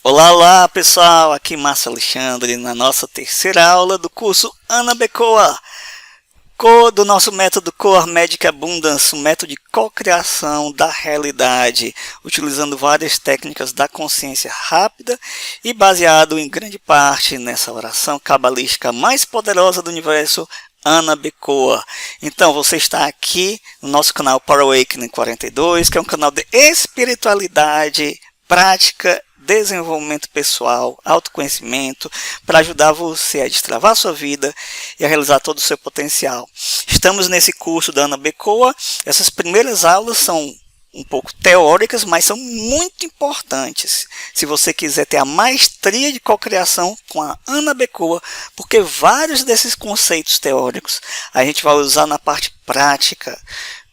Olá, olá pessoal, aqui Márcio Alexandre na nossa terceira aula do curso AnaBeCoA, do nosso método Coar Magic Abundance, um método de cocriação da realidade, utilizando várias técnicas da consciência rápida e baseado em grande parte nessa oração cabalística mais poderosa do universo, AnaBeCoA. Então você está aqui no nosso canal Power Awakening 42, que é um canal de espiritualidade, prática, desenvolvimento pessoal, autoconhecimento, para ajudar você a destravar sua vida e a realizar todo o seu potencial. Estamos nesse curso da AnaBeCoA. Essas primeiras aulas são um pouco teóricas, mas são muito importantes se você quiser ter a maestria de cocriação com a AnaBeCoA, porque vários desses conceitos teóricos a gente vai usar na parte prática,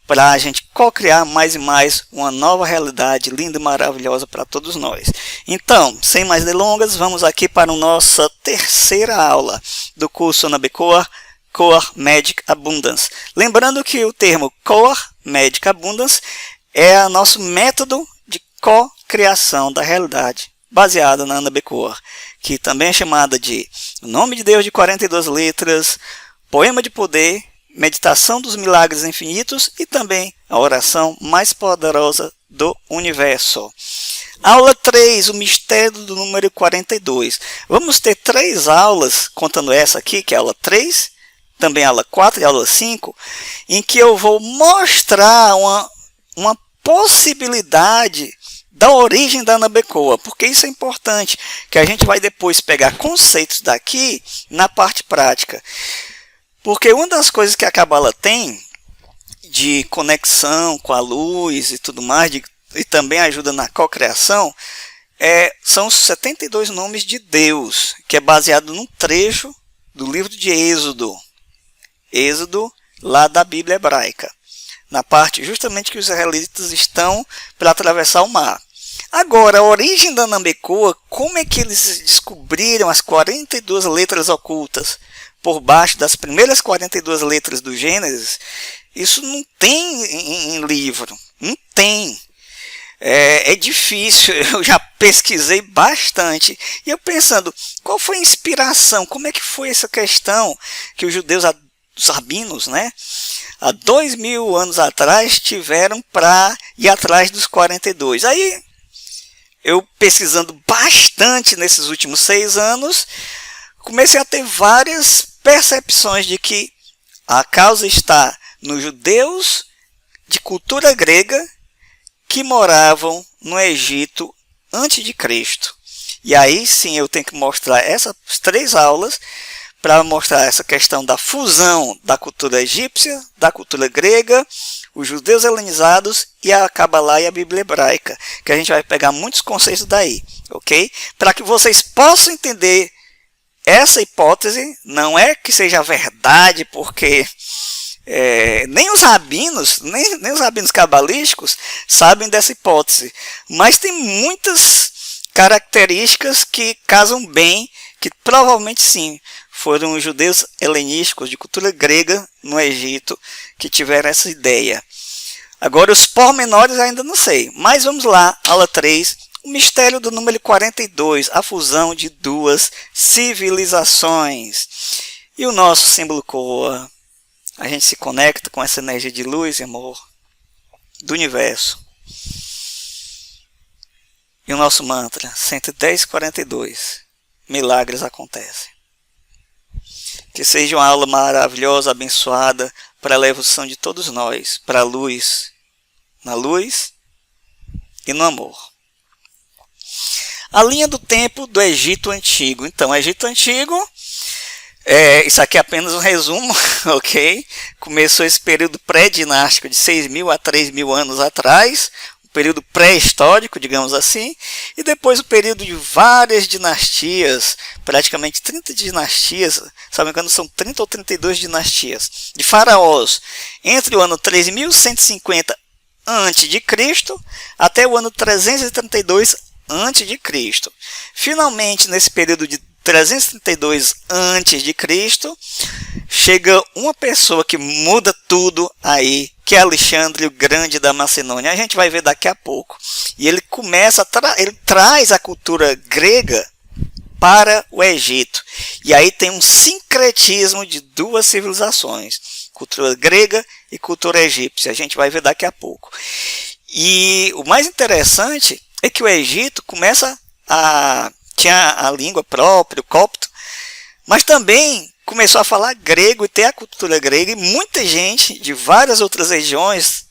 para a gente co-criar mais e mais uma nova realidade linda e maravilhosa para todos nós. Então, sem mais delongas, vamos aqui para a nossa terceira aula do curso AnaBeCoA, Coar Magic Abundance. Lembrando que o termo Coar Magic Abundance é o nosso método de co-criação da realidade, baseado na AnaBeCoA, que também é chamada de Nome de Deus de 42 letras, Poema de Poder, Meditação dos Milagres Infinitos e também a oração mais poderosa do universo. Aula 3, o mistério do número 42. Vamos ter 3 aulas, contando essa aqui, que é a aula 3, também a aula 4 e a aula 5, em que eu vou mostrar uma possibilidade da origem da AnaBeCoA, porque isso é importante, que a gente vai depois pegar conceitos daqui na parte prática. Porque uma das coisas que a Cabala tem de conexão com a luz e tudo mais, e também ajuda na cocriação, são os 72 nomes de Deus, que é baseado num trecho do livro de Êxodo. Êxodo, lá da Bíblia hebraica. Na parte justamente que os israelitas estão para atravessar o mar. Agora, a origem da AnaBeCoA, como é que eles descobriram as 42 letras ocultas por baixo das primeiras 42 letras do Gênesis? Isso não tem em livro, não tem. É difícil, eu já pesquisei bastante. E eu pensando, qual foi a inspiração? Como é que foi essa questão que os judeus, os rabinos, né, há 2000 anos atrás, tiveram para ir atrás dos 42? Aí, eu pesquisando bastante nesses últimos 6 anos, comecei a ter várias percepções de que a causa está nos judeus de cultura grega que moravam no Egito antes de Cristo. E aí sim eu tenho que mostrar essas 3 aulas para mostrar essa questão da fusão da cultura egípcia, da cultura grega, os judeus helenizados e a Kabbalah e a Bíblia hebraica, que a gente vai pegar muitos conceitos daí, ok? Para que vocês possam entender essa hipótese, não é que seja verdade, porque nem os rabinos, nem os rabinos cabalísticos sabem dessa hipótese, mas tem muitas características que casam bem, que provavelmente sim, foram os judeus helenísticos de cultura grega no Egito que tiveram essa ideia. Agora os pormenores ainda não sei, mas vamos lá, aula 3, o mistério do número 42, a fusão de 2 civilizações. E o nosso símbolo Coa, a gente se conecta com essa energia de luz e amor do universo. E o nosso mantra, 11042, milagres acontecem. Que seja uma aula maravilhosa, abençoada, para a evolução de todos nós, para a luz, na luz e no amor. A linha do tempo do Egito Antigo. Então, o Egito Antigo, isso aqui é apenas um resumo, ok? Começou esse período pré-dinástico de 6.000 a 3.000 anos atrás, período pré-histórico, digamos assim, e depois o período de várias dinastias, praticamente 30 dinastias, se não me engano são 30 ou 32 dinastias, de faraós, entre o ano 3150 a.C. até o ano 332 a.C. Finalmente, nesse período de 332 a.C., chega uma pessoa que muda tudo aí que é Alexandre o Grande da Macedônia? A gente vai ver daqui a pouco. E ele ele traz a cultura grega para o Egito. E aí tem um sincretismo de duas civilizações, cultura grega e cultura egípcia. A gente vai ver daqui a pouco. E o mais interessante é que o Egito tinha a língua própria, o copto, mas também começou a falar grego e ter a cultura grega, e muita gente de várias outras regiões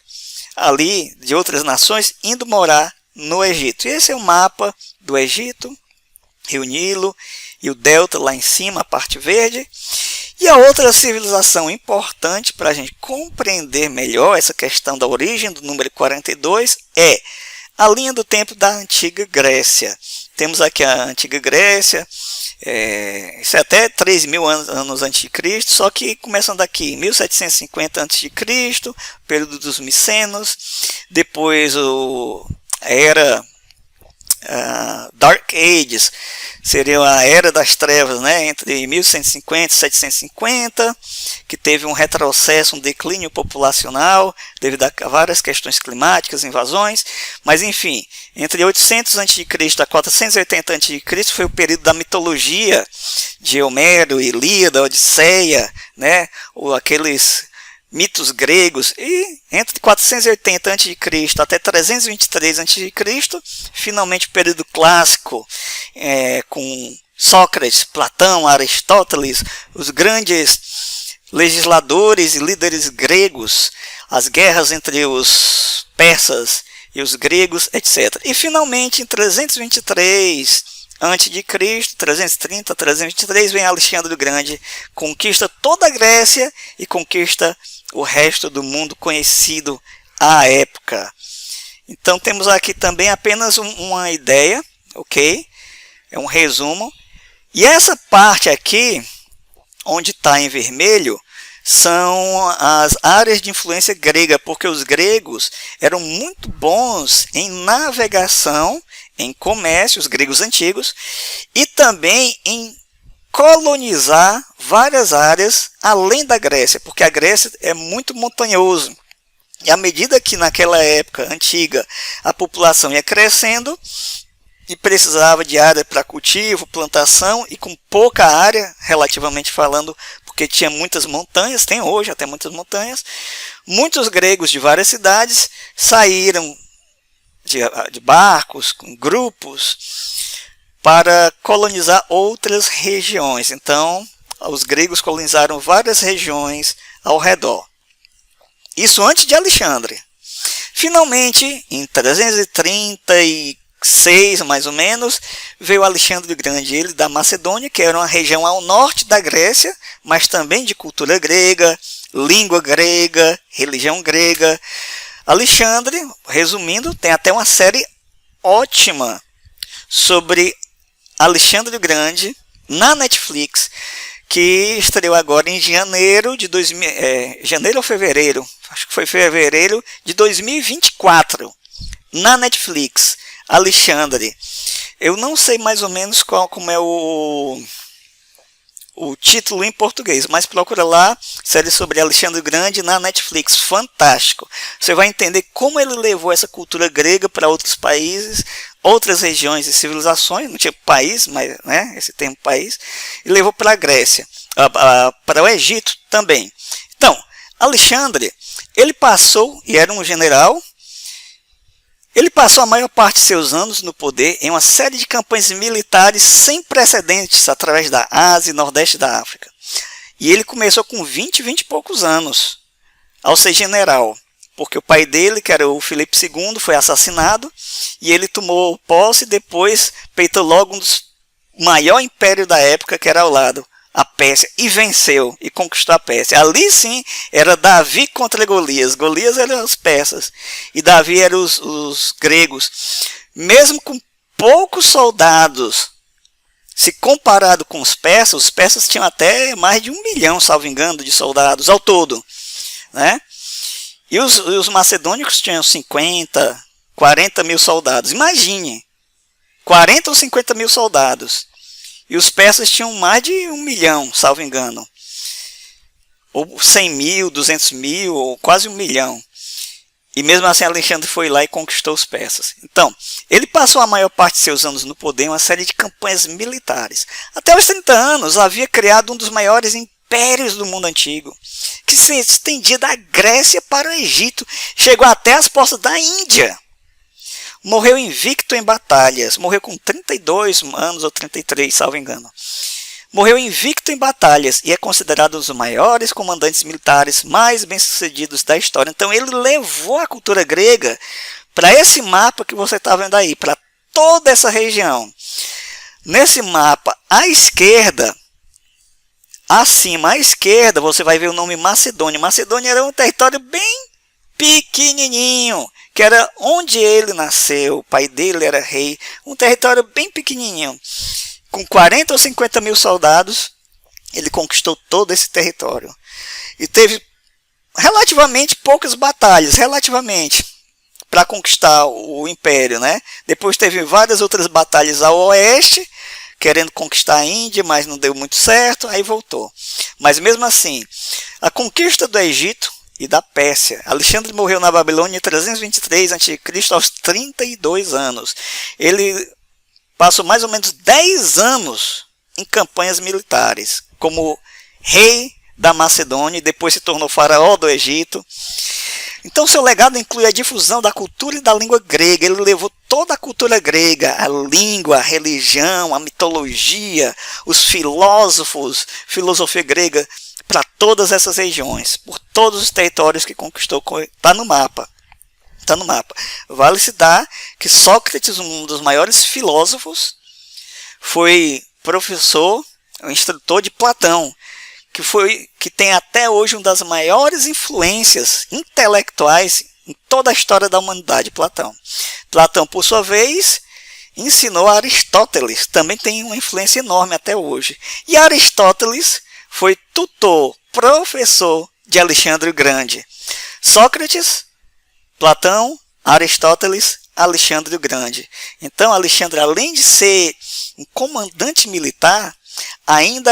ali, de outras nações, indo morar no Egito. E esse é o mapa do Egito, Rio Nilo e o delta lá em cima, a parte verde. E a outra civilização importante para a gente compreender melhor essa questão da origem do número 42 é a linha do tempo da Antiga Grécia. Temos aqui a Antiga Grécia, isso é até 3.000 anos antes de Cristo, só que começando aqui, 1750 antes de Cristo, período dos micenos, depois a era Dark Ages, seria a Era das Trevas, né, entre 1150 e 750, que teve um retrocesso, um declínio populacional, devido a várias questões climáticas, invasões, mas enfim, entre 800 a.C. a 480 a.C. foi o período da mitologia de Homero, Ilíada, Odisseia, né, ou aqueles mitos gregos, e entre 480 a.C. até 323 a.C., finalmente o período clássico, com Sócrates, Platão, Aristóteles, os grandes legisladores e líderes gregos, as guerras entre os persas e os gregos, etc. E finalmente em 323 a.C., 330, 323, vem Alexandre o Grande, conquista toda a Grécia e conquista o resto do mundo conhecido à época. Então temos aqui também apenas uma ideia, ok? É um resumo. E essa parte aqui, onde está em vermelho, são as áreas de influência grega, porque os gregos eram muito bons em navegação, em comércio, os gregos antigos, e também em colonizar várias áreas além da Grécia, porque a Grécia é muito montanhoso. E à medida que naquela época antiga a população ia crescendo e precisava de área para cultivo, plantação, e com pouca área, relativamente falando, porque tinha muitas montanhas, tem hoje até muitas montanhas, muitos gregos de várias cidades saíram de barcos, com grupos, para colonizar outras regiões. Então, os gregos colonizaram várias regiões ao redor. Isso antes de Alexandre. Finalmente, em 336, mais ou menos, veio Alexandre o Grande, ele da Macedônia, que era uma região ao norte da Grécia, mas também de cultura grega, língua grega, religião grega. Alexandre, resumindo, tem até uma série ótima sobre Alexandre o Grande na Netflix, que estreou agora em janeiro de janeiro ou fevereiro, acho que foi fevereiro de 2024, na Netflix. Alexandre, eu não sei mais ou menos como é o título em português, mas procura lá, série sobre Alexandre o Grande na Netflix, fantástico. Você vai entender como ele levou essa cultura grega para outros países, outras regiões e civilizações, não tinha país, mas né, esse termo país, e levou para a Grécia, para o Egito também. Então, Alexandre, ele passou, e era um general, ele passou a maior parte de seus anos no poder em uma série de campanhas militares sem precedentes através da Ásia e Nordeste da África. E ele começou com 20 e poucos anos ao ser general, porque o pai dele, que era o Filipe II, foi assassinado e ele tomou posse e depois peitou logo o maior império da época, que era ao lado, a Pérsia, e venceu e conquistou a Pérsia. Ali sim era Davi contra Golias. Golias eram os persas e Davi eram os gregos. Mesmo com poucos soldados, se comparado com os persas tinham até mais de 1 milhão, salvo engano, de soldados ao todo, né? E os macedônicos tinham 50, 40 mil soldados. Imagine, 40 ou 50 mil soldados. E os persas tinham mais de 1 milhão, salvo engano. Ou 100 mil, 200 mil, ou quase 1 milhão. E mesmo assim Alexandre foi lá e conquistou os persas. Então, ele passou a maior parte de seus anos no poder em uma série de campanhas militares. Até os 30 anos havia criado um dos maiores impérios do mundo antigo, que se estendia da Grécia para o Egito, chegou até as portas da Índia. Morreu invicto em batalhas, morreu com 32 anos ou 33, salvo engano. Morreu invicto em batalhas e é considerado um dos maiores comandantes militares mais bem-sucedidos da história. Então ele levou a cultura grega para esse mapa que você está vendo aí, para toda essa região. Nesse mapa, à esquerda, acima à esquerda, você vai ver o nome Macedônia. Macedônia era um território bem pequenininho, que era onde ele nasceu, o pai dele era rei, um território bem pequenininho. Com 40 ou 50 mil soldados, ele conquistou todo esse território. E teve relativamente poucas batalhas, para conquistar o império, né? Depois teve várias outras batalhas ao oeste, querendo conquistar a Índia, mas não deu muito certo, aí voltou. Mas mesmo assim, a conquista do Egito e da Pérsia. Alexandre morreu na Babilônia em 323 a.C., aos 32 anos. Ele passou mais ou menos 10 anos em campanhas militares, como rei da Macedônia, e depois se tornou faraó do Egito. Então seu legado inclui a difusão da cultura e da língua grega. Ele levou toda a cultura grega, a língua, a religião, a mitologia, os filósofos, filosofia grega, para todas essas regiões, por todos os territórios que conquistou. Está no mapa. Está no mapa. Vale citar que Sócrates, um dos maiores filósofos, foi professor, instrutor de Platão, que tem até hoje uma das maiores influências intelectuais em toda a história da humanidade, Platão. Platão, por sua vez, ensinou a Aristóteles, também tem uma influência enorme até hoje. E Aristóteles foi tutor, professor de Alexandre o Grande. Sócrates, Platão, Aristóteles, Alexandre o Grande. Então, Alexandre, além de ser um comandante militar, ainda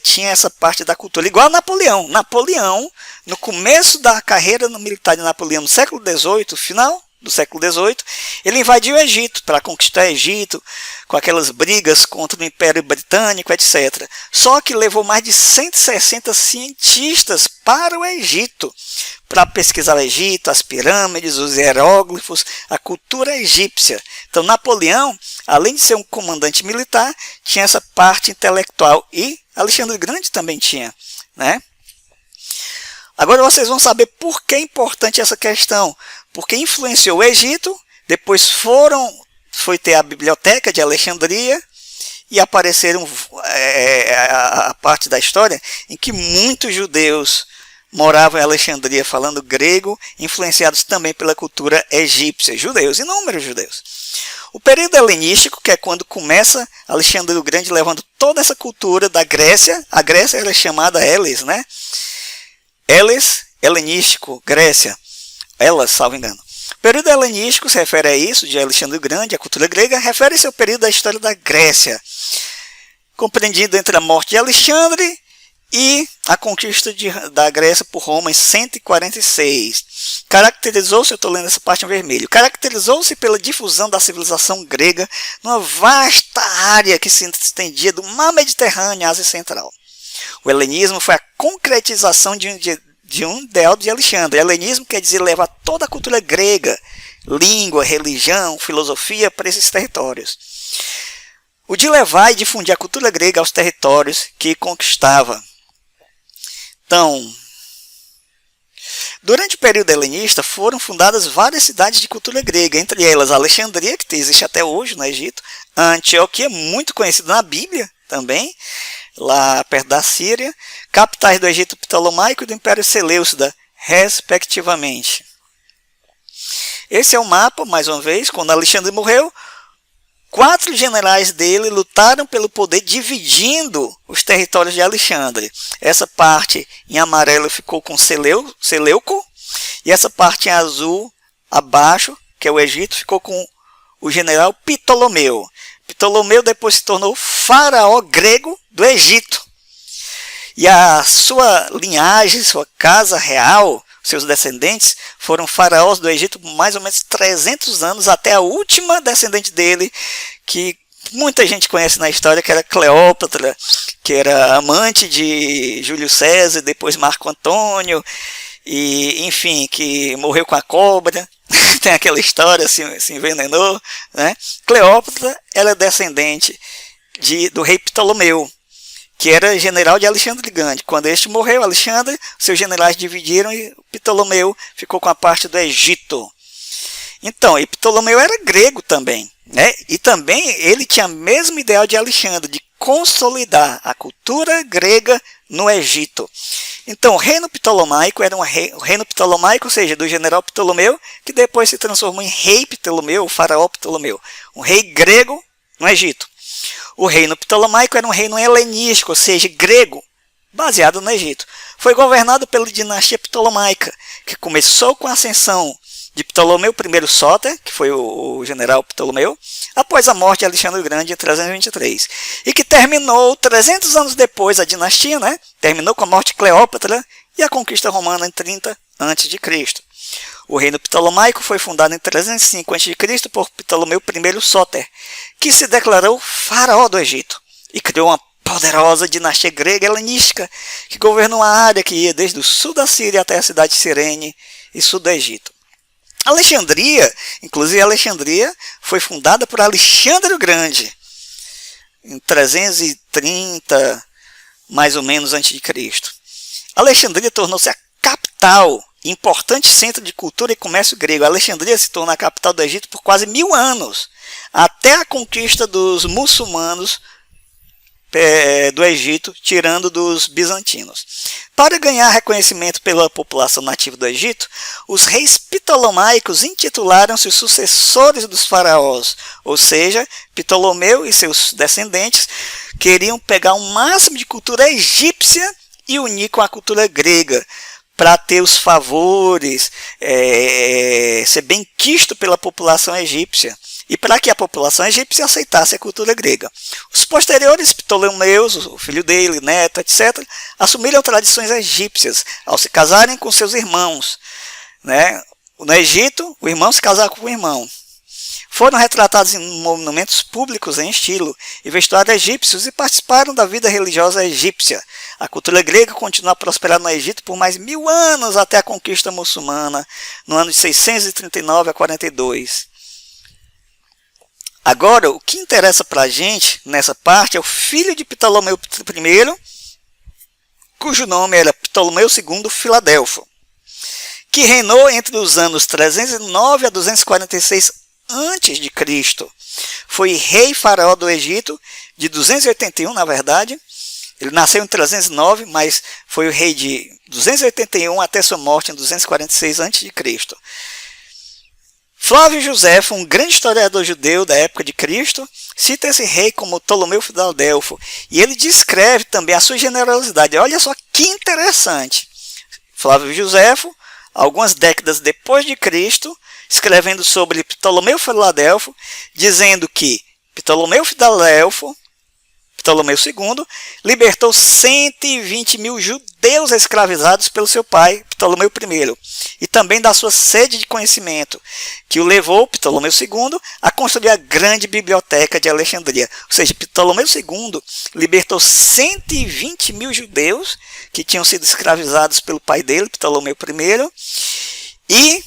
tinha essa parte da cultura, igual a Napoleão. Napoleão, no começo da carreira militar de Napoleão, no século XVIII, final do século XVIII, ele invadiu o Egito para conquistar o Egito, com aquelas brigas contra o Império Britânico, etc. Só que levou mais de 160 cientistas para o Egito, para pesquisar o Egito, as pirâmides, os hieróglifos, a cultura egípcia. Então Napoleão, além de ser um comandante militar, tinha essa parte intelectual, e Alexandre o Grande também tinha, né? Agora vocês vão saber por que é importante essa questão. Porque influenciou o Egito, depois foi ter a biblioteca de Alexandria, e apareceram a parte da história em que muitos judeus moravam em Alexandria falando grego, influenciados também pela cultura egípcia. Judeus, inúmeros judeus. O período helenístico, que é quando começa Alexandre o Grande levando toda essa cultura da Grécia. A Grécia era chamada Elis, né? Elis, helenístico, Grécia. Elas, salvo engano. O período helenístico se refere a isso, de Alexandre o Grande, a cultura grega, refere-se ao período da história da Grécia, compreendido entre a morte de Alexandre e a conquista da Grécia por Roma em 146. Caracterizou-se, eu estou lendo essa parte em vermelho, caracterizou-se pela difusão da civilização grega numa vasta área que se estendia do mar Mediterrâneo à Ásia Central. O helenismo foi a concretização de um ideal de Alexandre. Helenismo quer dizer levar toda a cultura grega, língua, religião, filosofia para esses territórios. O de levar e difundir a cultura grega aos territórios que conquistava. Então, durante o período helenista foram fundadas várias cidades de cultura grega, entre elas Alexandria, que existe até hoje no Egito, a Antioquia, muito conhecida na Bíblia também, lá perto da Síria, capitais do Egito Ptolomaico e do Império Seleucida, respectivamente. Esse é o mapa, mais uma vez, quando Alexandre morreu, 4 generais dele lutaram pelo poder, dividindo os territórios de Alexandre. Essa parte em amarelo ficou com Seleuco, e essa parte em azul, abaixo, que é o Egito, ficou com o general Ptolomeu. Ptolomeu depois se tornou faraó grego do Egito. E a sua linhagem, sua casa real, seus descendentes, foram faraós do Egito por mais ou menos 300 anos, até a última descendente dele, que muita gente conhece na história, que era Cleópatra, que era amante de Júlio César, depois Marco Antônio, e enfim, que morreu com a cobra. Tem aquela história, se envenenou, né? Cleópatra era descendente do rei Ptolomeu, que era general de Alexandre o Grande. Quando este morreu, Alexandre, seus generais dividiram e Ptolomeu ficou com a parte do Egito. Então, e Ptolomeu era grego também, né? E também ele tinha o mesmo ideal de Alexandre, de consolidar a cultura grega no Egito. Então, o reino ptolomaico era o reino ptolomaico, ou seja, do general Ptolomeu, que depois se transformou em rei Ptolomeu, o faraó Ptolomeu, um rei grego no Egito. O reino ptolomaico era um reino helenístico, ou seja, grego, baseado no Egito. Foi governado pela dinastia ptolomaica, que começou com a ascensão de Ptolomeu I Sóter, que foi o general Ptolomeu, após a morte de Alexandre o Grande em 323, e que terminou 300 anos depois, a dinastia, né? Terminou com a morte de Cleópatra e a conquista romana em 30 a.C. O reino ptolomaico foi fundado em 305 a.C. por Ptolomeu I Sóter, que se declarou faraó do Egito e criou uma poderosa dinastia grega helenística que governou a área que ia desde o sul da Síria até a cidade de Cirene e sul do Egito. Alexandria, inclusive Alexandria, foi fundada por Alexandre o Grande em 330, mais ou menos, antes de Cristo. Alexandria tornou-se a capital, importante centro de cultura e comércio grego. Alexandria se tornou a capital do Egito por quase 1000 anos, até a conquista dos muçulmanos do Egito, tirando dos bizantinos. Para ganhar reconhecimento pela população nativa do Egito, os reis ptolomaicos intitularam-se os sucessores dos faraós, ou seja, Ptolomeu e seus descendentes queriam pegar o máximo de cultura egípcia e unir com a cultura grega, para ter os favores, ser bem quisto pela população egípcia, e para que a população egípcia aceitasse a cultura grega. Os posteriores Ptolomeus, o filho dele, neto, etc., assumiram tradições egípcias ao se casarem com seus irmãos, né? No Egito, o irmão se casava com o irmão. Foram retratados em monumentos públicos em estilo e vestuário egípcios e participaram da vida religiosa egípcia. A cultura grega continuou a prosperar no Egito por mais 1000 anos até a conquista muçulmana, no ano de 639 a 42. Agora, o que interessa para a gente nessa parte é o filho de Ptolomeu I, cujo nome era Ptolomeu II Filadelfo, que reinou entre os anos 309 a 246 a.C. Foi rei faraó do Egito, de 281, na verdade. Ele nasceu em 309, mas foi o rei de 281 até sua morte em 246 a.C. Flávio Josefo, um grande historiador judeu da época de Cristo, cita esse rei como Ptolomeu Filadelfo, e ele descreve também a sua generosidade. Olha só que interessante. Flávio Josefo, algumas décadas depois de Cristo, escrevendo sobre Ptolomeu Filadelfo, dizendo que Ptolomeu II, libertou 120 mil judeus escravizados pelo seu pai, Ptolomeu I, e também da sua sede de conhecimento, que o levou, Ptolomeu II, a construir a grande biblioteca de Alexandria. Ou seja, Ptolomeu II libertou 120 mil judeus que tinham sido escravizados pelo pai dele, Ptolomeu I, e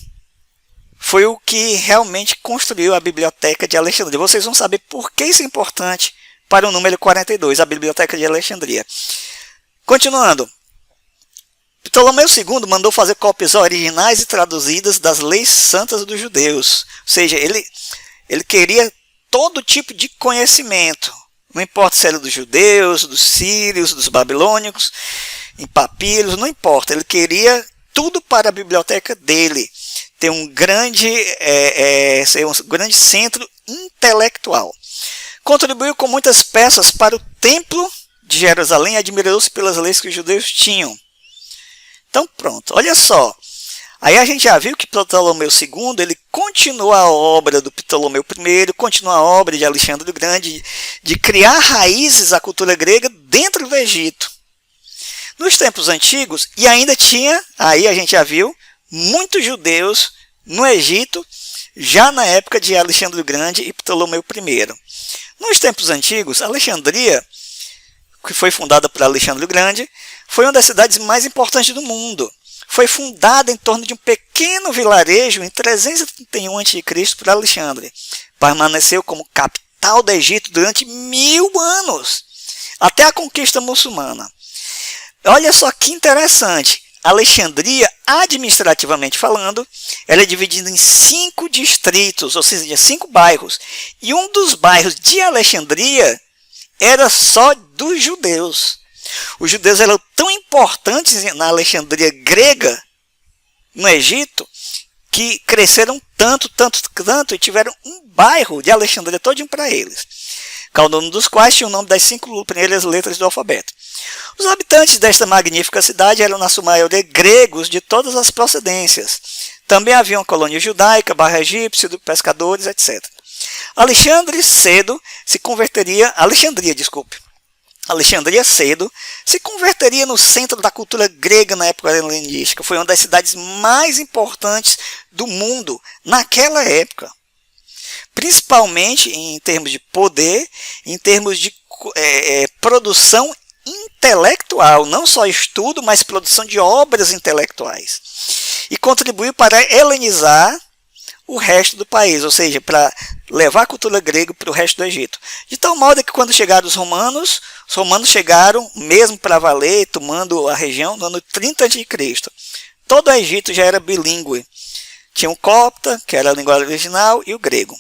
foi o que realmente construiu a biblioteca de Alexandria. Vocês vão saber por que isso é importante para o número 42, a Biblioteca de Alexandria. Continuando, Ptolomeu II mandou fazer cópias originais e traduzidas das leis santas dos judeus. Ou seja, ele queria todo tipo de conhecimento. Não importa se era dos judeus, dos sírios, dos babilônicos, em papiros, não importa. Ele queria tudo para a biblioteca dele. Ter ser um grande centro intelectual. Contribuiu com muitas peças para o Templo de Jerusalém e admirou-se pelas leis que os judeus tinham. Então pronto, olha só. Aí a gente já viu que Ptolomeu II, ele continuou a obra do Ptolomeu I, continuou a obra de Alexandre o Grande, de criar raízes à cultura grega dentro do Egito. Nos tempos antigos, e ainda tinha, aí a gente já viu, muitos judeus no Egito, já na época de Alexandre o Grande e Ptolomeu I. Nos tempos antigos, Alexandria, que foi fundada por Alexandre o Grande, foi uma das cidades mais importantes do mundo. Foi fundada em torno de um pequeno vilarejo em 331 a.C. por Alexandre. Permaneceu como capital do Egito durante 1000 anos, até a conquista muçulmana. Olha só que interessante. Alexandria, administrativamente falando, ela é dividida em 5 distritos, ou seja, 5 bairros. E um dos bairros de Alexandria era só dos judeus. Os judeus eram tão importantes na Alexandria grega, no Egito, que cresceram tanto e tiveram um bairro de Alexandria todinho para eles. Cada um dos quais tinha o nome das 5 primeiras letras do alfabeto. Os habitantes desta magnífica cidade eram, na sua maioria, gregos de todas as procedências. Também havia uma colônia judaica, bairro egípcio, de pescadores, etc. Alexandria cedo se converteria no centro da cultura grega na época helenística. Foi uma das cidades mais importantes do mundo naquela época. Principalmente em termos de poder, em termos de produção intelectual, não só estudo, mas produção de obras intelectuais. E contribuiu para helenizar o resto do país, ou seja, para levar a cultura grega para o resto do Egito. De tal modo que quando chegaram os romanos chegaram mesmo para valer, tomando a região no ano 30 a.C. Todo o Egito já era bilíngue. Tinha o copta, que era a língua original, e o grego.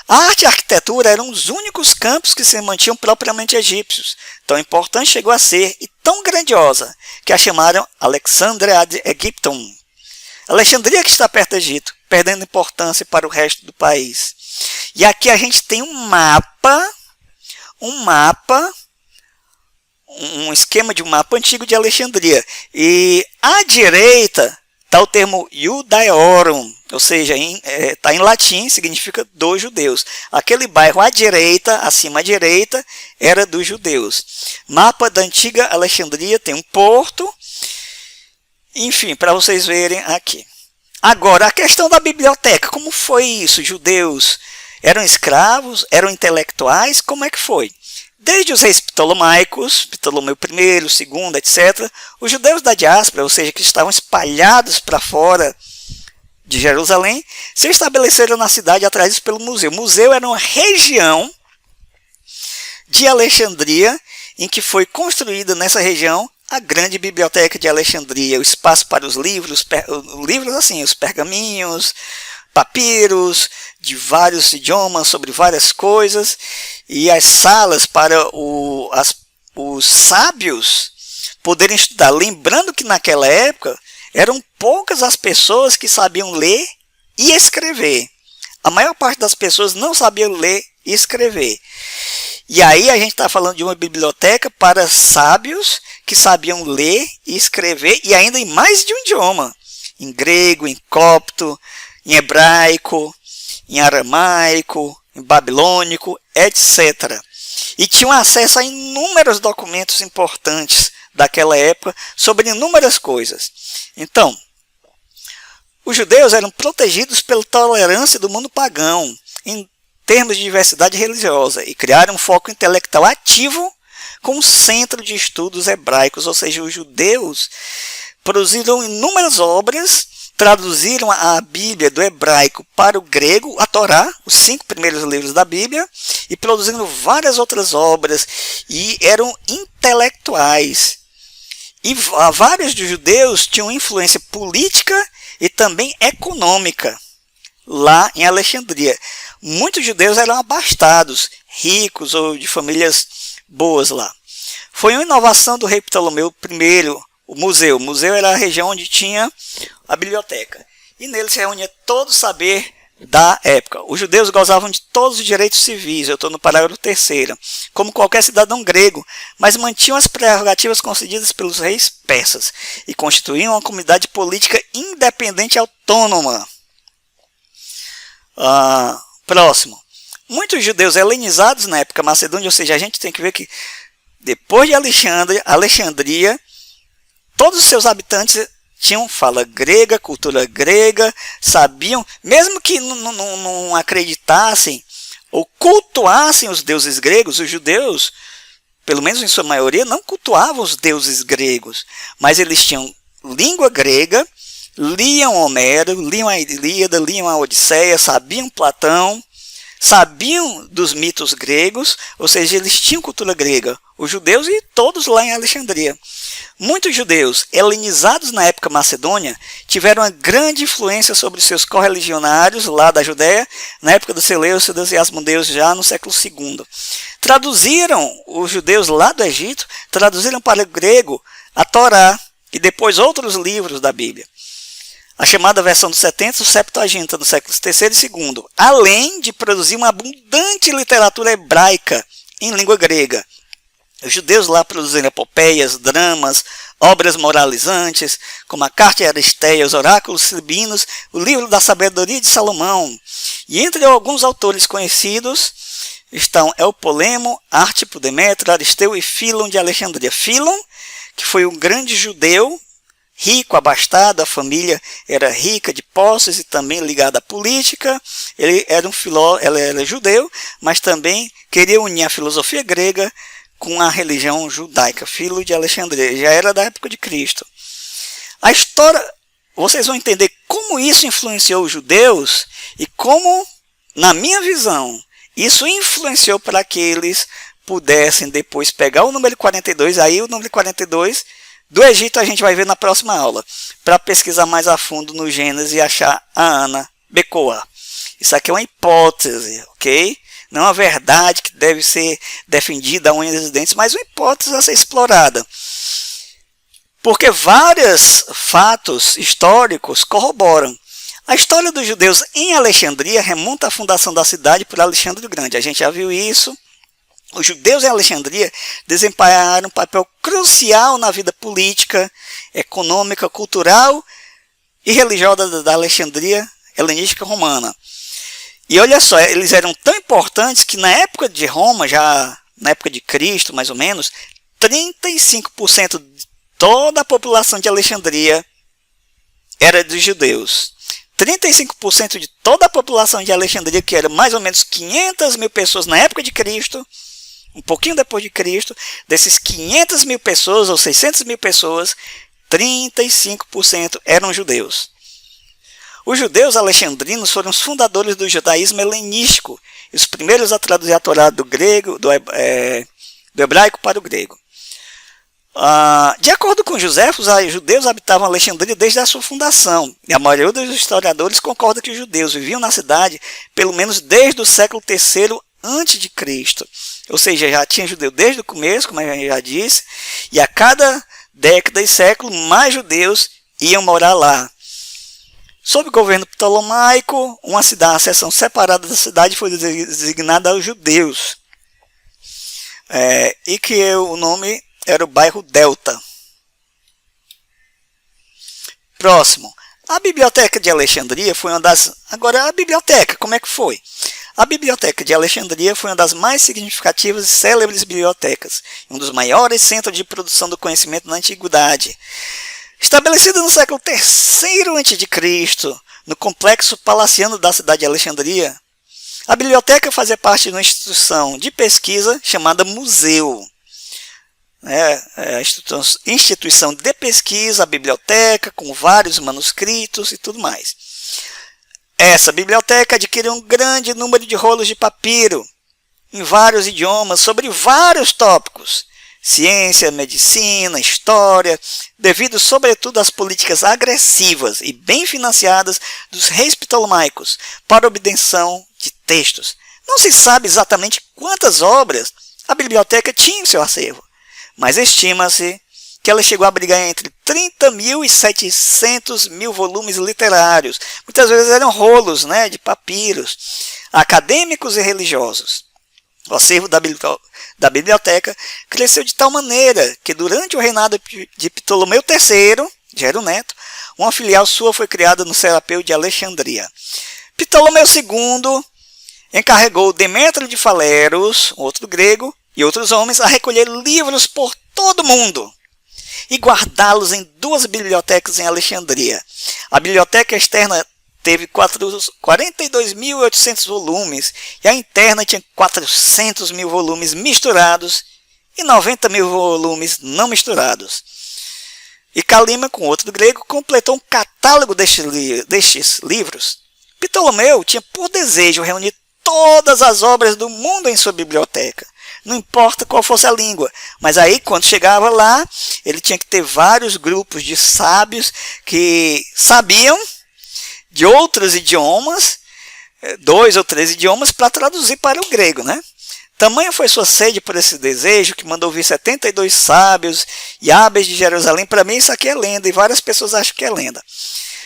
A arte e a arquitetura eram os únicos campos que se mantinham propriamente egípcios. Tão importante chegou a ser e tão grandiosa que a chamaram Alexandria ad Aegyptum. Alexandria, que está perto do Egito, perdendo importância para o resto do país. E aqui a gente tem um esquema de um mapa antigo de Alexandria. E à direita está o termo Iudaeorum, ou seja, está em latim, significa dos judeus. Aquele bairro à direita, acima à direita, era dos judeus. Mapa da antiga Alexandria, tem um porto. Enfim, para vocês verem aqui. Agora, a questão da biblioteca, como foi isso? Judeus eram escravos, eram intelectuais, como é que foi? Desde os reis ptolomaicos, Ptolomeu I, II, etc., os judeus da diáspora, ou seja, que estavam espalhados para fora de Jerusalém, se estabeleceram na cidade atraídos pelo museu. O museu era uma região de Alexandria, em que foi construída nessa região a grande biblioteca de Alexandria, o espaço para os livros assim, os pergaminhos, papiros de vários idiomas sobre várias coisas, e as salas para os sábios poderem estudar. Lembrando que naquela época eram poucas as pessoas que sabiam ler e escrever. A maior parte das pessoas não sabia ler e escrever. E aí a gente está falando de uma biblioteca para sábios que sabiam ler e escrever, e ainda em mais de um idioma. Em grego, em copto, em hebraico, em aramaico, em babilônico, etc. E tinham acesso a inúmeros documentos importantes daquela época sobre inúmeras coisas. Então, os judeus eram protegidos pela tolerância do mundo pagão em termos de diversidade religiosa e criaram um foco intelectual ativo com um centro de estudos hebraicos, ou seja, os judeus produziram inúmeras obras, traduziram a Bíblia do hebraico para o grego, a Torá, os 5 primeiros livros da Bíblia, e produziram várias outras obras, e eram intelectuais. E vários dos judeus tinham influência política e também econômica lá em Alexandria. Muitos judeus eram abastados, ricos ou de famílias boas lá. Foi uma inovação do rei Ptolomeu I, o museu. O museu era a região onde tinha a biblioteca. E nele se reunia todo o saber da época. Os judeus gozavam de todos os direitos civis, eu estou no parágrafo 3º, como qualquer cidadão grego, mas mantinham as prerrogativas concedidas pelos reis persas e constituíam uma comunidade política independente e autônoma. Próximo. Muitos judeus helenizados na época macedônia, ou seja, a gente tem que ver que depois de Alexandria, todos os seus habitantes tinham fala grega, cultura grega, sabiam, mesmo que não acreditassem ou cultuassem os deuses gregos, os judeus, pelo menos em sua maioria, não cultuavam os deuses gregos, mas eles tinham língua grega, liam Homero, liam a Ilíada, liam a Odisseia, sabiam Platão, sabiam dos mitos gregos, ou seja, eles tinham cultura grega, os judeus e todos lá em Alexandria. Muitos judeus helenizados na época macedônia tiveram uma grande influência sobre seus correligionários lá da Judéia, na época dos Seleucidas e Asmodeus, já no século II. Traduziram os judeus lá do Egito, traduziram para o grego a Torá e depois outros livros da Bíblia. A chamada versão dos 70, o Septuaginta, no século III e II, além de produzir uma abundante literatura hebraica em língua grega. Os judeus lá produziram epopeias, dramas, obras moralizantes, como a Carta de Aristeia, os Oráculos Sibinos, o Livro da Sabedoria de Salomão. E entre alguns autores conhecidos estão Eupolemo, Ártipo, Demétrio, Aristeu e Fílon de Alexandria. Fílon, que foi um grande judeu, rico, abastado, a família era rica de posses e também ligada à política. Ele era ele era judeu, mas também queria unir a filosofia grega com a religião judaica. Fílon de Alexandria, já era da época de Cristo. A história, vocês vão entender como isso influenciou os judeus e como, na minha visão, isso influenciou para que eles pudessem depois pegar o número 42, aí o número 42 do Egito a gente vai ver na próxima aula, para pesquisar mais a fundo no Gênesis e achar a Ana Becoa. Isso aqui é uma hipótese, ok? Não é uma verdade que deve ser defendida a unhas dos dentes, mas uma hipótese a ser explorada. Porque vários fatos históricos corroboram. A história dos judeus em Alexandria remonta à fundação da cidade por Alexandre o Grande. A gente já viu isso. Os judeus em Alexandria desempenharam um papel crucial na vida política, econômica, cultural e religiosa da Alexandria helenística romana. E olha só, eles eram tão importantes que na época de Roma, já na época de Cristo mais ou menos, 35% de toda a população de Alexandria era dos judeus. 35% de toda a população de Alexandria, que era mais ou menos 500 mil pessoas na época de Cristo, um pouquinho depois de Cristo, desses 500 mil pessoas ou 600 mil pessoas, 35% eram judeus. Os judeus alexandrinos foram os fundadores do judaísmo helenístico, e os primeiros a traduzir a Torá do hebraico para o grego. De acordo com José, os judeus habitavam Alexandria desde a sua fundação, e a maioria dos historiadores concorda que os judeus viviam na cidade pelo menos desde o século III a.C., ou seja, já tinha judeu desde o começo, como eu já disse, e a cada década e século mais judeus iam morar lá. Sob o governo ptolomaico, uma seção separada da cidade foi designada aos judeus, e que o nome era o bairro Delta. Próximo. A Biblioteca de Alexandria foi uma das... Agora, a biblioteca, como é que foi? A Biblioteca de Alexandria foi uma das mais significativas e célebres bibliotecas, um dos maiores centros de produção do conhecimento na antiguidade. Estabelecida no século III a.C., no complexo palaciano da cidade de Alexandria, a biblioteca fazia parte de uma instituição de pesquisa chamada museu. A instituição de pesquisa, a biblioteca, com vários manuscritos e tudo mais. Essa biblioteca adquiriu um grande número de rolos de papiro, em vários idiomas, sobre vários tópicos. Ciência, medicina, história, devido sobretudo às políticas agressivas e bem financiadas dos reis ptolomaicos para obtenção de textos. Não se sabe exatamente quantas obras a biblioteca tinha em seu acervo, mas estima-se que ela chegou a abrigar entre 30 mil e 700 mil volumes literários. Muitas vezes eram rolos, de papiros, acadêmicos e religiosos. O acervo da biblioteca cresceu de tal maneira que durante o reinado de Ptolomeu III, já era o neto, uma filial sua foi criada no Serapeu de Alexandria. Ptolomeu II encarregou Demétrio de Faleros, outro grego, e outros homens a recolher livros por todo o mundo. e guardá-los em 2 bibliotecas em Alexandria. A biblioteca externa teve 42.800 volumes e a interna tinha 400.000 volumes misturados e 90.000 volumes não misturados. E Calímaco, outro grego, completou um catálogo destes livros. Ptolomeu tinha por desejo reunir todas as obras do mundo em sua biblioteca, não importa qual fosse a língua. Mas aí, quando chegava lá, ele tinha que ter vários grupos de sábios que sabiam de outros idiomas, 2 ou 3 idiomas, para traduzir para o grego, né? Tamanha foi sua sede por esse desejo que mandou vir 72 sábios e hábeis de Jerusalém. Para mim isso aqui é lenda e várias pessoas acham que é lenda.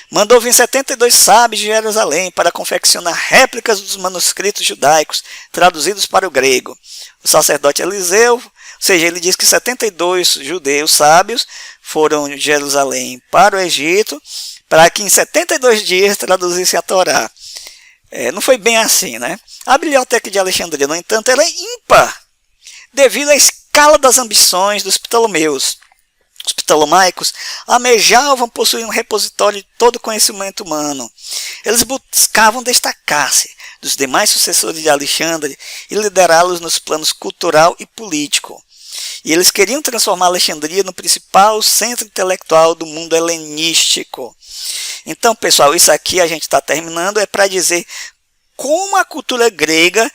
Mandou vir 72 sábios de Jerusalém para confeccionar réplicas dos manuscritos judaicos traduzidos para o grego. O sacerdote Eliseu, ou seja, ele diz que 72 judeus sábios foram de Jerusalém para o Egito para que em 72 dias traduzisse a Torá. Não foi bem assim, né? A biblioteca de Alexandria, no entanto, era ímpar, devido à escala das ambições dos Ptolomeus. Os ptolomaicos almejavam possuir um repositório de todo o conhecimento humano. Eles buscavam destacar-se dos demais sucessores de Alexandre e liderá-los nos planos cultural e político. E eles queriam transformar Alexandria no principal centro intelectual do mundo helenístico. Então, pessoal, isso aqui a gente está terminando, é para dizer como a cultura grega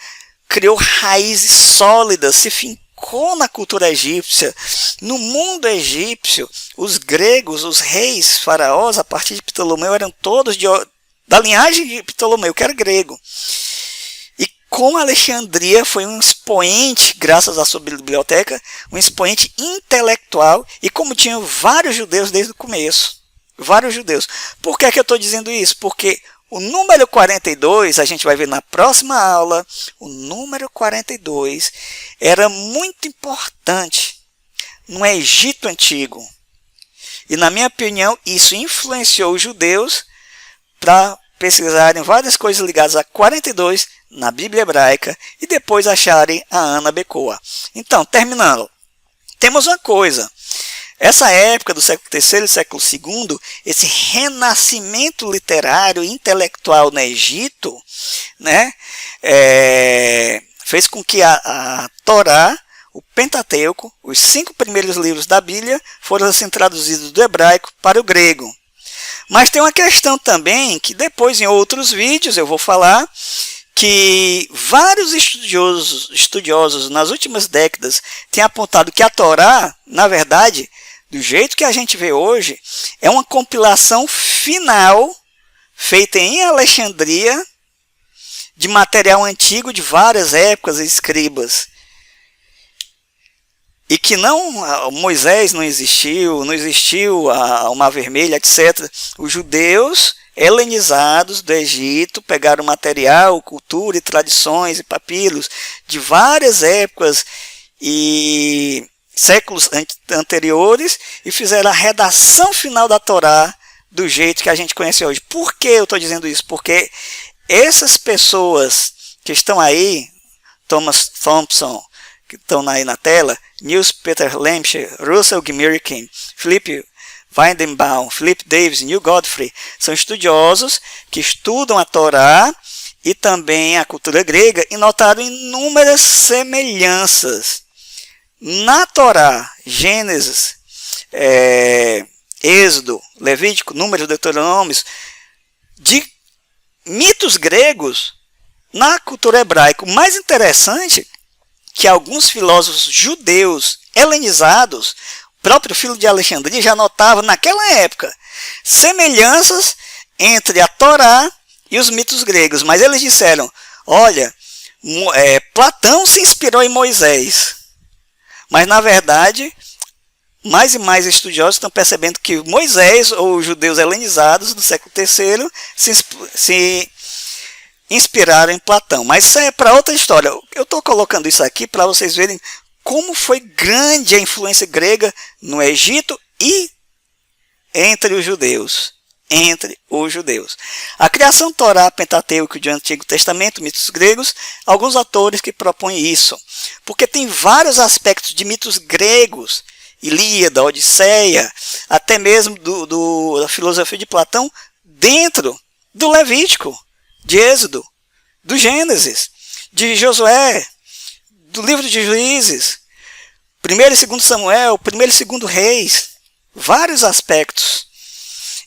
criou raízes sólidas, se fincou na cultura egípcia. No mundo egípcio, os gregos, os reis, faraós, a partir de Ptolomeu, eram todos da linhagem de Ptolomeu, que era grego. E como Alexandria foi um expoente, graças à sua biblioteca, um expoente intelectual, e como tinham vários judeus desde o começo. Vários judeus. Por que é que eu estou dizendo isso? Porque o número 42, a gente vai ver na próxima aula, o número 42 era muito importante no Egito Antigo. E na minha opinião, isso influenciou os judeus para pesquisarem várias coisas ligadas a 42 na Bíblia hebraica e depois acharem a Ana Becoa. Então, terminando, temos uma coisa. Essa época do século III e século II, esse renascimento literário e intelectual no Egito, né, fez com que a Torá, o Pentateuco, os 5 primeiros livros da Bíblia, foram assim traduzidos do hebraico para o grego. Mas tem uma questão também, que depois em outros vídeos eu vou falar, que vários estudiosos nas últimas décadas têm apontado que a Torá, na verdade, do jeito que a gente vê hoje, é uma compilação final feita em Alexandria de material antigo de várias épocas e escribas. E que Moisés não existiu o Mar Vermelho, etc. Os judeus helenizados do Egito pegaram material, cultura e tradições e papiros de várias épocas e séculos anteriores e fizeram a redação final da Torá do jeito que a gente conhece hoje. Por que eu estou dizendo isso? Porque essas pessoas que estão aí, Thomas Thompson, que estão aí na tela, Niels Peter Lemche, Russell Gmirkin, Philip Weidenbaum, Philip Davis e Neil Godfrey, são estudiosos que estudam a Torá e também a cultura grega e notaram inúmeras semelhanças na Torá, Gênesis, Êxodo, Levítico, Números, Deuteronômios, de mitos gregos na cultura hebraica. O mais interessante é que alguns filósofos judeus helenizados, o próprio filho de Alexandria, já notava naquela época semelhanças entre a Torá e os mitos gregos. Mas eles disseram, olha, Platão se inspirou em Moisés. Mas, na verdade, mais e mais estudiosos estão percebendo que Moisés, ou os judeus helenizados do século III, se inspiraram em Platão. Mas isso é para outra história. Eu estou colocando isso aqui para vocês verem como foi grande a influência grega no Egito e entre os judeus. A criação Torá, Pentateuco do Antigo Testamento, mitos gregos, alguns autores que propõem isso. Porque tem vários aspectos de mitos gregos Ilíada, Odisseia, até mesmo da filosofia de Platão, dentro do Levítico, de Êxodo, do Gênesis, de Josué, do livro de Juízes, 1º e 2º Samuel, 1º e 2º Reis, vários aspectos.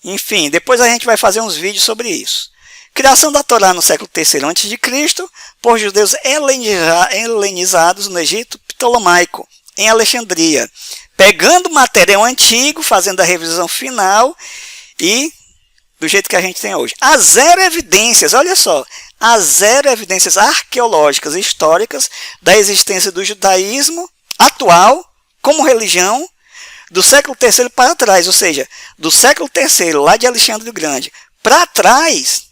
Enfim, depois a gente vai fazer uns vídeos sobre isso. Criação da Torá no século III a.C., por judeus helenizados no Egito Ptolomaico, em Alexandria, pegando material antigo, fazendo a revisão final e do jeito que a gente tem hoje. Há zero evidências, olha só, há zero evidências arqueológicas e históricas da existência do judaísmo atual como religião do século III para trás, ou seja, do século III, lá de Alexandre o Grande, para trás,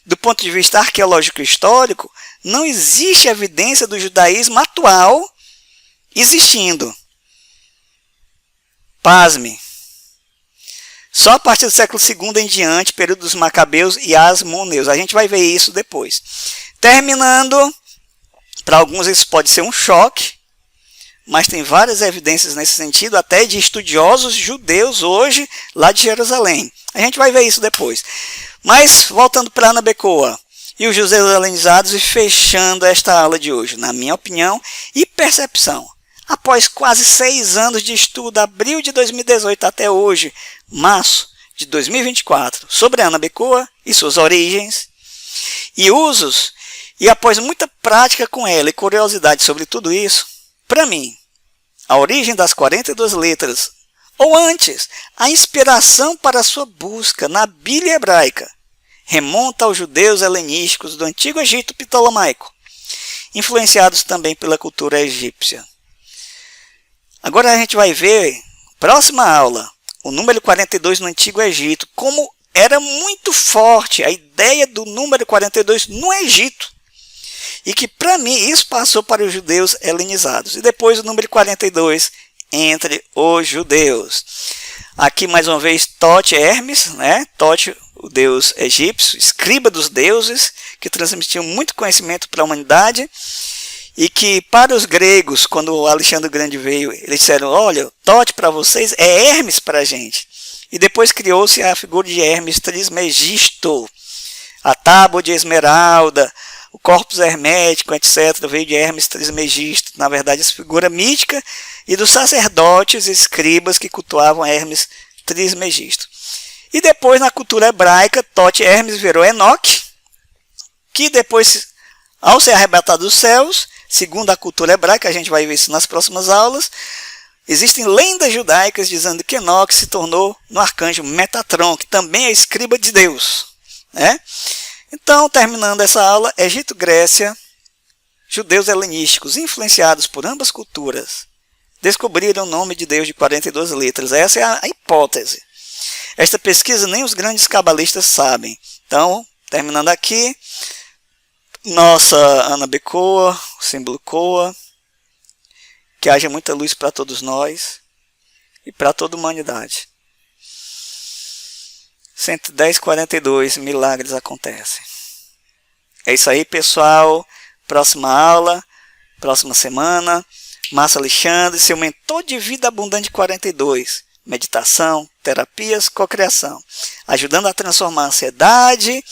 do ponto de vista arqueológico e histórico, não existe evidência do judaísmo atual existindo. Pasme. Só a partir do século II em diante, período dos Macabeus e Asmoneus. A gente vai ver isso depois. Terminando, para alguns isso pode ser um choque, mas tem várias evidências nesse sentido, até de estudiosos judeus hoje, lá de Jerusalém. A gente vai ver isso depois. Mas, voltando para Ana Becoa e os judeus helenizados, e fechando esta aula de hoje, na minha opinião e percepção, após quase 6 anos de estudo, abril de 2018 até hoje, março de 2024, sobre Ana Becoa e suas origens e usos, e após muita prática com ela e curiosidade sobre tudo isso, para mim, a origem das 42 letras, ou antes, a inspiração para sua busca na Bíblia hebraica, remonta aos judeus helenísticos do Antigo Egito Ptolomaico, influenciados também pela cultura egípcia. Agora a gente vai ver, próxima aula, o número 42 no Antigo Egito, como era muito forte a ideia do número 42 no Egito. E que, para mim, isso passou para os judeus helenizados. E depois o número 42 entre os judeus. Aqui, mais uma vez, Tote Hermes, né? Tote, o deus egípcio, escriba dos deuses, que transmitiu muito conhecimento para a humanidade. E que, para os gregos, quando o Alexandre o Grande veio, eles disseram, olha, Tote para vocês é Hermes para a gente. E depois criou-se a figura de Hermes Trismegisto, a tábua de esmeralda, o corpus hermético, etc., veio de Hermes Trismegisto, na verdade, essa figura mítica, e dos sacerdotes e escribas que cultuavam Hermes Trismegisto. E depois, na cultura hebraica, Tote Hermes virou Enoque, que depois, ao ser arrebatado dos céus, segundo a cultura hebraica, a gente vai ver isso nas próximas aulas, existem lendas judaicas dizendo que Enoque se tornou no arcanjo Metatron, que também é escriba de Deus, né? Então, terminando essa aula, Egito, Grécia, judeus helenísticos, influenciados por ambas culturas, descobriram o nome de Deus de 42 letras. Essa é a hipótese. Esta pesquisa nem os grandes cabalistas sabem. Então, terminando aqui, nossa Ana Becoa, o símbolo Coa, que haja muita luz para todos nós e para toda a humanidade. 110:42, milagres acontecem. É isso aí, pessoal. Próxima aula, próxima semana. Márcio Alexandre, seu mentor de vida abundante 42. Meditação, terapias, cocriação. Ajudando a transformar a ansiedade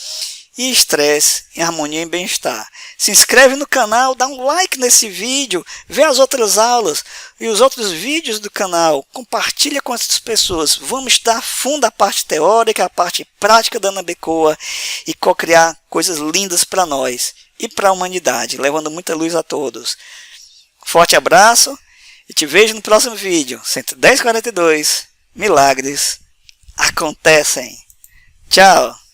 e estresse em harmonia e bem-estar. Se inscreve no canal, dá um like nesse vídeo, vê as outras aulas e os outros vídeos do canal, compartilha com outras pessoas. Vamos estudar a fundo a parte teórica, a parte prática da Ana Becoa e co-criar coisas lindas para nós e para a humanidade, levando muita luz a todos. Forte abraço e te vejo no próximo vídeo. 110:42, milagres acontecem. Tchau!